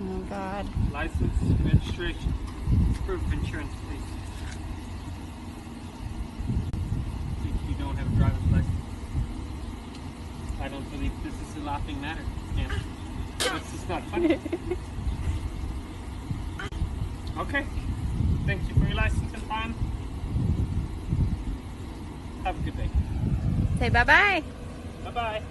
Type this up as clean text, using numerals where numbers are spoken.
Oh God. License, registration, proof of insurance, please. You don't have a driver's license. I don't believe this is a laughing matter. Yeah. This is not funny. Okay. Thank you for your license and time. Have a good day. Say bye-bye. Bye-bye.